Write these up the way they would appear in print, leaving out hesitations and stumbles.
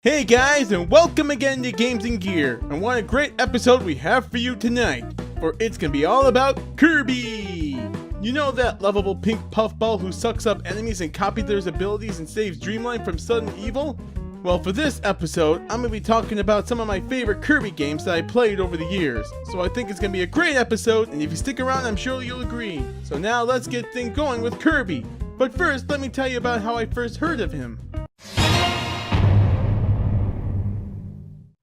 Hey guys, and welcome again to Games and Gear, and what a great episode we have for you tonight, for it's gonna be all about Kirby! You know that lovable pink puffball who sucks up enemies and copies their abilities and saves Dreamland from sudden evil? Well, for this episode, I'm gonna be talking about some of my favorite Kirby games that I played over the years, so I think it's gonna be a great episode, and if you stick around, I'm sure you'll agree. So now let's get things going with Kirby! But first, let me tell you about how I first heard of him.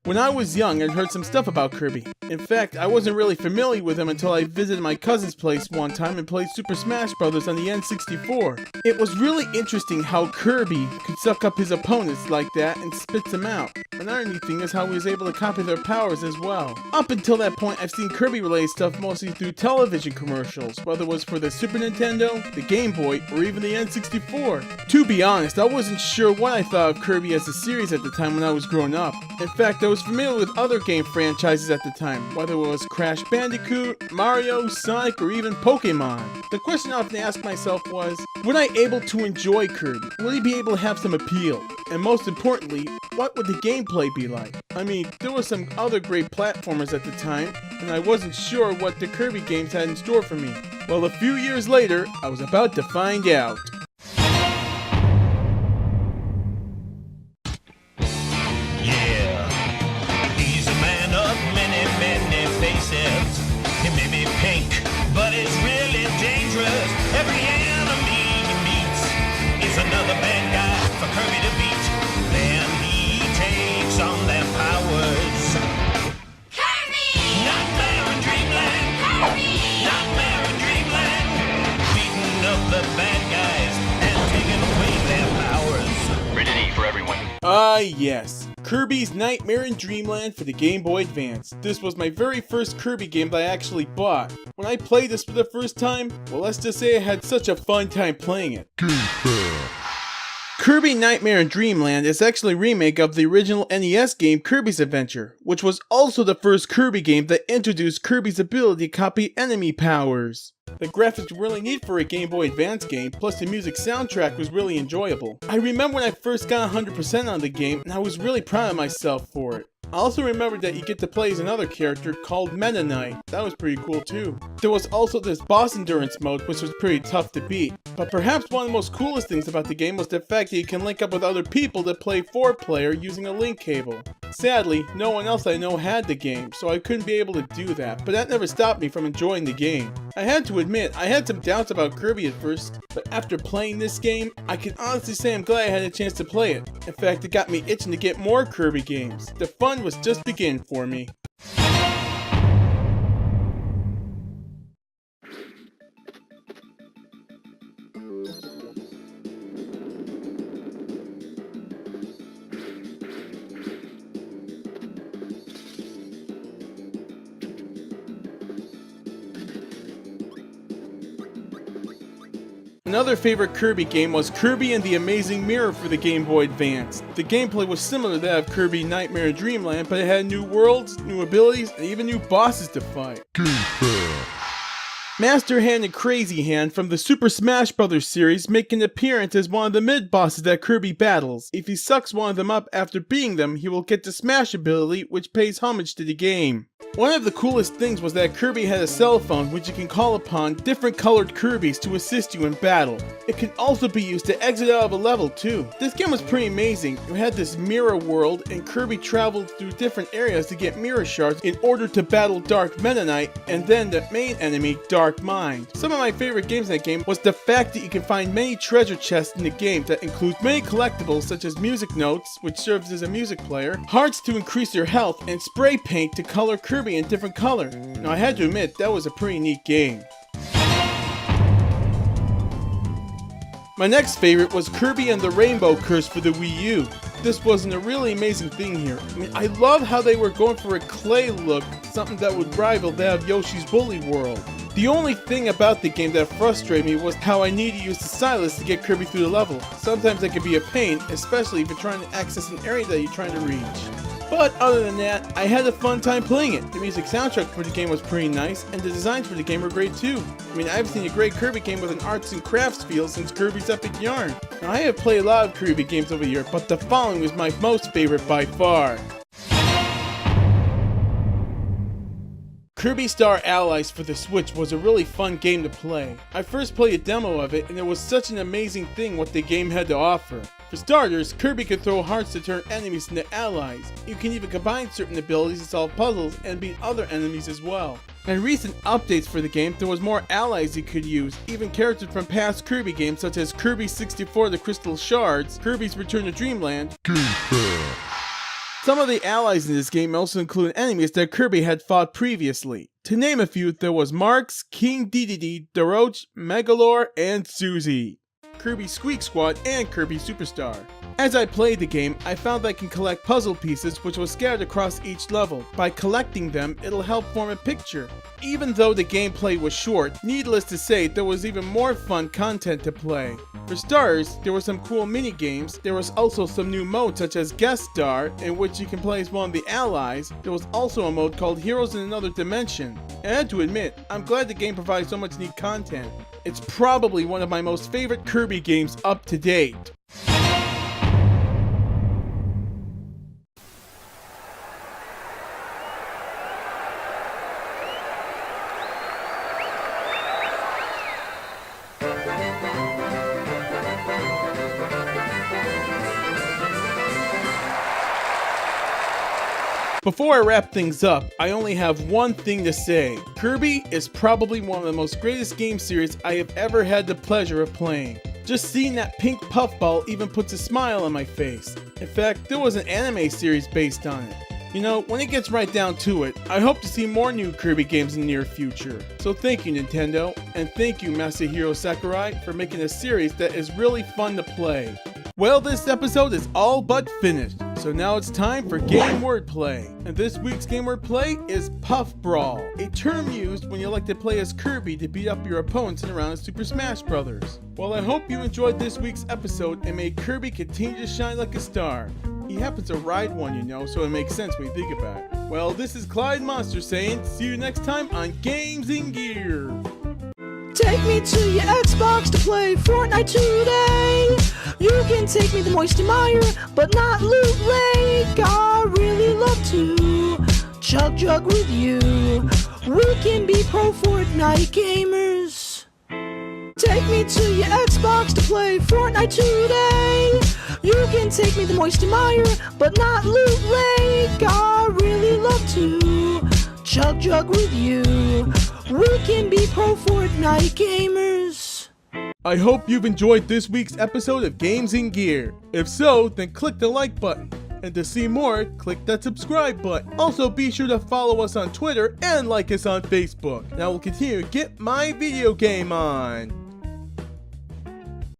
When I was young, I'd heard some stuff about Kirby. In fact, I wasn't really familiar with him until I visited my cousin's place one time and played Super Smash Bros. On the N64. It was really interesting how Kirby could suck up his opponents like that and spits them out. Another neat thing is how he was able to copy their powers as well. Up until that point, I've seen Kirby-related stuff mostly through television commercials, whether it was for the Super Nintendo, the Game Boy, or even the N64. To be honest, I wasn't sure what I thought of Kirby as a series at the time when I was growing up. In fact, I was familiar with other game franchises at the time, whether it was Crash Bandicoot, Mario, Sonic, or even Pokemon. The question I often asked myself was, would I able to enjoy Kirby? Would he be able to have some appeal? And most importantly, what would the gameplay be like? I mean, there were some other great platformers at the time, and I wasn't sure what the Kirby games had in store for me. Well, a few years later, I was about to find out. He may be pink, but it's really dangerous. Every enemy he meets is another bad guy for Kirby to beat. Then he takes on their powers. Kirby! Nightmare in Dreamland! Kirby! Nightmare in Dreamland! Beating up the bad guys and taking away their powers. Rated E for everyone. Yes. Kirby's Nightmare in Dreamland for the Game Boy Advance. This was my very first Kirby game that I actually bought. When I played this for the first time, well, let's just say I had such a fun time playing it. Kirby Nightmare in Dreamland is actually a remake of the original NES game Kirby's Adventure, which was also the first Kirby game that introduced Kirby's ability to copy enemy powers. The graphics were really neat for a Game Boy Advance game, plus the music soundtrack was really enjoyable. I remember when I first got 100% on the game, and I was really proud of myself for it. I also remember that you get to play as another character called Meta Knight. That was pretty cool too. There was also this boss endurance mode, which was pretty tough to beat. But perhaps one of the most coolest things about the game was the fact that you can link up with other people to play 4-player using a link cable. Sadly, no one else I know had the game, so I couldn't be able to do that, but that never stopped me from enjoying the game. I had to admit, I had some doubts about Kirby at first, but after playing this game, I can honestly say I'm glad I had a chance to play it. In fact, it got me itching to get more Kirby games. The fun was just beginning for me. Another favorite Kirby game was Kirby and the Amazing Mirror for the Game Boy Advance. The gameplay was similar to that of Kirby Nightmare in Dreamland, but it had new worlds, new abilities, and even new bosses to fight. Master Hand and Crazy Hand from the Super Smash Bros. Series make an appearance as one of the mid-bosses that Kirby battles. If he sucks one of them up after beating them, he will get the Smash ability, which pays homage to the game. One of the coolest things was that Kirby had a cell phone which you can call upon different colored Kirbys to assist you in battle. It can also be used to exit out of a level too. This game was pretty amazing. You had this mirror world and Kirby traveled through different areas to get mirror shards in order to battle Dark Meta Knight and then the main enemy, Dark Mind. Some of my favorite games in that game was the fact that you can find many treasure chests in the game that include many collectibles such as music notes, which serves as a music player, hearts to increase your health, and spray paint to color Kirby in different color. Now I had to admit, that was a pretty neat game. My next favorite was Kirby and the Rainbow Curse for the Wii U. This wasn't a really amazing thing here. I mean, I love how they were going for a clay look, something that would rival that of Yoshi's Woolly World. The only thing about the game that frustrated me was how I needed to use the stylus to get Kirby through the level. Sometimes that could be a pain, especially if you're trying to access an area that you're trying to reach. But other than that, I had a fun time playing it. The music soundtrack for the game was pretty nice, and the designs for the game were great too. I mean, I've seen a great Kirby game with an arts and crafts feel since Kirby's Epic Yarn. Now, I have played a lot of Kirby games over the year, but the following was my most favorite by far. Kirby Star Allies for the Switch was a really fun game to play. I first played a demo of it, and it was such an amazing thing what the game had to offer. For starters, Kirby could throw hearts to turn enemies into allies. You can even combine certain abilities to solve puzzles and beat other enemies as well. In recent updates for the game, there was more allies you could use, even characters from past Kirby games such as Kirby 64 The Crystal Shards, Kirby's Return to Dreamland. Some of the allies in this game also include enemies that Kirby had fought previously. To name a few, there was Marx, King Dedede, Daroche, Megalore, and Suzy, Kirby Squeak Squad, and Kirby Superstar. As I played the game, I found that I can collect puzzle pieces which were scattered across each level. By collecting them, it'll help form a picture. Even though the gameplay was short, needless to say, there was even more fun content to play. For starters, there were some cool mini games. There was also some new modes such as Guest Star, in which you can play as one of the allies. There was also a mode called Heroes in Another Dimension. And I had to admit, I'm glad the game provides so much neat content. It's probably one of my most favorite Kirby games up to date. Before I wrap things up, I only have one thing to say. Kirby is probably one of the most greatest game series I have ever had the pleasure of playing. Just seeing that pink puffball even puts a smile on my face. In fact, there was an anime series based on it. You know, when it gets right down to it, I hope to see more new Kirby games in the near future. So thank you, Nintendo, and thank you, Masahiro Sakurai, for making a series that is really fun to play. Well, this episode is all but finished, so now it's time for game wordplay. And this week's game wordplay is Puff Brawl, a term used when you like to play as Kirby to beat up your opponents in a round of Super Smash Bros. Well, I hope you enjoyed this week's episode and made Kirby continue to shine like a star. He happens to ride one, you know, so it makes sense when you think about it. Well, this is Clyde Monster saying, see you next time on Games in Gear. Take me to your Xbox to play Fortnite today. You can take me to Moisty Mire, but not Loot Lake. I really love to chug jug with you. We can be pro Fortnite gamers. Take me to your Xbox to play Fortnite today. You can take me to Moisty Mire, but not Loot Lake. I really love to chug jug with you. We can be pro Fortnite gamers. I hope you've enjoyed this week's episode of Games in Gear. If so, then click the like button. And to see more, click that subscribe button. Also, be sure to follow us on Twitter and like us on Facebook. Now we'll continue to get my video game on.